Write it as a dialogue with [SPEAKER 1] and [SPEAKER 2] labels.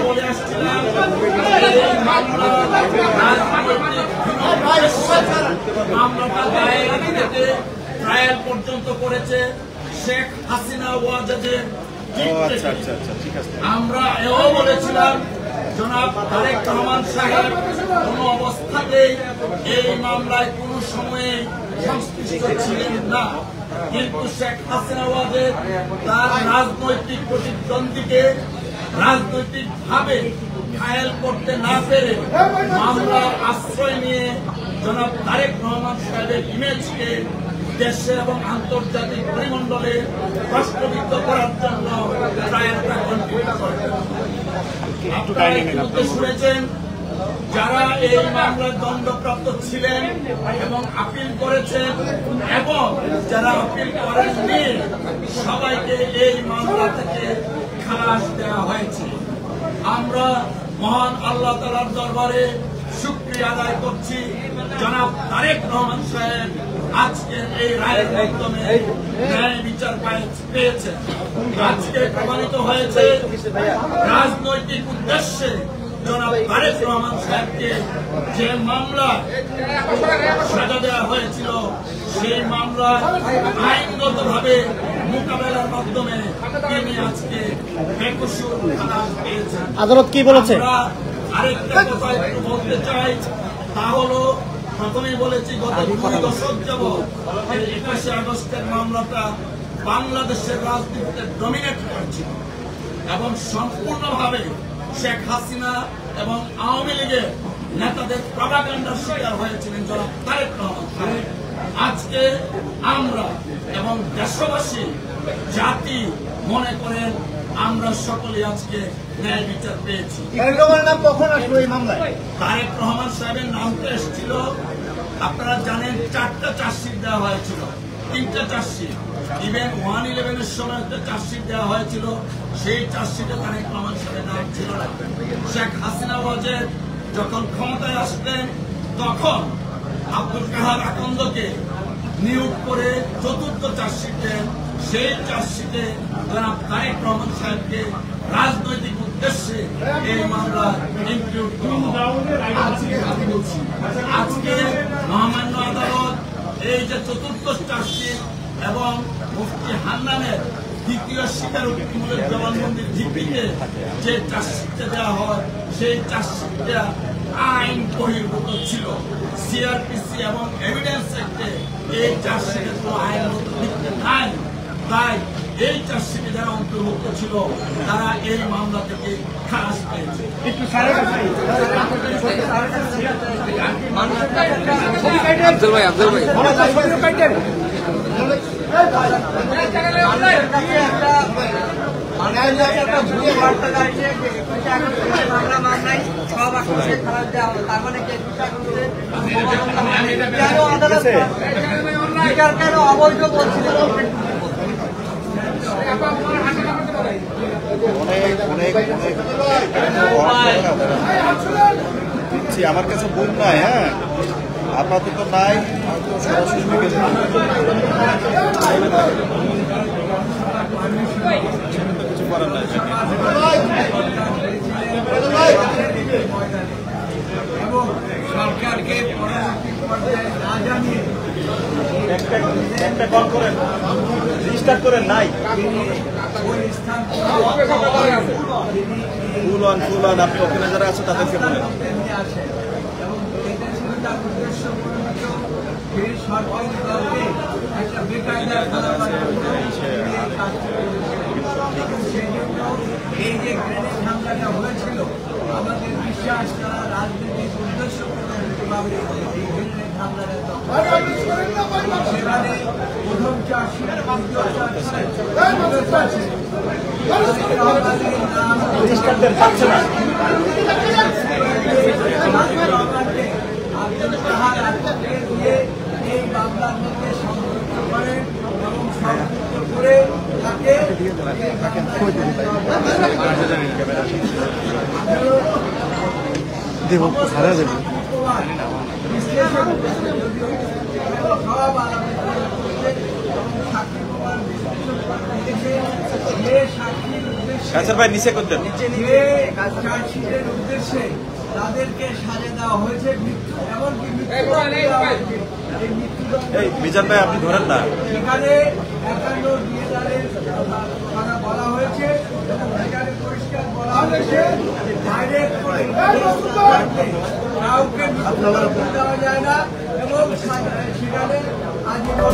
[SPEAKER 1] বলে আসছিলাম মামলাটা দায়ের থেকে ট্রায়াল পর্যন্ত করেছে শেখ হাসিনা ওয়াজেদের। আমরা এও বলেছিলাম জনাব তারেক রহমান সাহেব কোন অবস্থাতেই এই মামলায় কোন সময়ে সংশ্লিষ্ট ছিলেন না, কিন্তু শেখ হাসিনা ওয়াজেদ তার রাজনৈতিক প্রতিদ্বন্দ্বীকে রাজনৈতিকভাবে ঘায়েল করতে না পেরে মামলার আশ্রয় নিয়ে জনাব তারেক রহমান সাহেবের ইমেজকে দেশে এবং আন্তর্জাতিক পরিমণ্ডলে প্রশ্নবিদ্ধ করার জন্য ট্রায়ালটা কন্টিনিউ করেন। আপনারা ইতিমধ্যে শুনেছেন যারা এই মামলার দণ্ডপ্রাপ্ত ছিলেন এবং আপিল করেছেন এবং যারা আপিল করেননি সবাইকে এই মামলা থেকে খালাস দেওয়া হয়েছে। আমরা মহান আল্লাহ তাআলার দরবারে শুকরিয়া আদায় করছি জনাব তারেক রহমান সাহেব আজকের এই রায়ের মাধ্যমে ন্যায় বিচার পেয়েছেন। আজকে প্রমাণিত হয়েছে রাজনৈতিক উদ্দেশ্যে জনাব তারেক রহমান সাহেবকে যে মামলা সাজা দেওয়া হয়েছিল সেই মামলা আইনগতভাবে মোকাবেলার মাধ্যমে তিনি আজকে বেকসুর খালাস পেয়েছেন।
[SPEAKER 2] আদালত কি বলেছে?
[SPEAKER 1] আরেকটা কথা একটু বলতে চাই, তা হলো প্রথমেই বলেছি গত 2 দশক যাবৎ 21শে আগস্টের মামলাটা বাংলাদেশের রাজনীতিতে ডমিনেট করছিল এবং সম্পূর্ণভাবে শেখ হাসিনা এবং আওয়ামী লীগের নেতাদের প্রপাগান্ডার শিকার হয়েছিলেন জনাব তারেক রহমান সাহেব। আজকে আমরা এবং দেশবাসী জাতি মনে করেন আমরা সকলে আজকে ন্যায় বিচার পেয়েছি।
[SPEAKER 2] কখন আসলো এই মামলায়?
[SPEAKER 1] তারেক রহমান সাহেবের নামটা এসেছিল, আপনারা জানেন 4টা চার্জশিট দেওয়া হয়েছিল, 3টা চার্জশিট, ইভেন 111-এর সময় একটা চার্জশিট দেওয়া হয়েছিল, সেই চার্জশিটে তারেক রহমান সাহেবের নাম ছিল না। শেখ হাসিনা ওয়াজেদ যখন ক্ষমতায় আসলেন তখন আব্দুল কাহার আকন্দকে নিয়োগ করে 4র্থ চার্জশিট দেন, সেই চার্জশিটে জনাব তারেক রহমান সাহেবকে রাজনৈতিক উদ্দেশ্যে এই মামলা ইনক্লুড করা হয়। আজকে মহামান্য আদালত এই যে 4র্থ চার্জশিট এবং মুফতি হান্নানের 2য় স্বীকারোক্তিমূলক জবানবন্দির ভিত্তিতে যে চার্জশিটটা দেওয়া হয় সেই চার্জশিটটা আইন বহির্ভূত ছিল। সিআরপিসি এবং এভিডেন্স অ্যাক্টে এই চার্জশিটের কোনো আইনগত ভিত্তি নাই, তাই এই চার্জশিটে যারা অন্তর্ভুক্ত ছিল তারা এই মামলা থেকে খালাস পেয়েছে।
[SPEAKER 3] আব্দুল ভাই
[SPEAKER 2] অবৈধ বলছিলেন
[SPEAKER 4] আমার কাছে বই নাই, হ্যাঁ আপাতত নাই, সরাসরি কিছু করার নাই।
[SPEAKER 5] এবং সরকারকে পরবর্তী পর্যায়ে না জানিয়ে
[SPEAKER 4] একটা কল করেন, রেজিস্টার করেন নাই,
[SPEAKER 5] ওই স্থান
[SPEAKER 4] ফুল অন আপনি ওখানে যারা আছে তাদেরকে বলেন।
[SPEAKER 5] আসে এবং এটা ছিল তার উদ্দেশ্য প্রণীত যে সরকারি দলকে একটা বেকায়দার সেই জন্য এই যে গ্রেনেড হামলাটা হয়েছিল আমাদের বিশ্বাস তারা রাজনৈতিক উদ্দেশ্য প্রণীতভাবে এই গ্রেনেড হামলাটা সেখানে প্রথম চার্জশিট আব্দুল কাহার আটকে দিয়ে এই মামলার মধ্যে সংযুক্ত করেন এবং সংযুক্ত করে তাকে সব আলাদা এবং সাক্ষী প্রমাণ বিশ্লেষণ যে সাক্ষীর উদ্দেশ্যে
[SPEAKER 4] কাছের ভাই নিচে করতেন
[SPEAKER 5] যে চার্জশিটের উদ্দেশ্যে তাদেরকে সাজা দেওয়া হয়েছে মৃত্যু এমনকি মৃত্যুদণ্ড দেওয়া হয়েছে। এই মৃত্যুদণ্ড
[SPEAKER 4] এই মিজান ভাই আপনি ধরেন না
[SPEAKER 5] সেখানে 51 ডিএনআরের কথা বলা হয়েছে এবং সেখানে পরিষ্কার বলা হয়েছে যে ডাইরেক্ট করে কাউকে মৃত্যুদণ্ড দেওয়া যায় না এবং সেখানে আজীবন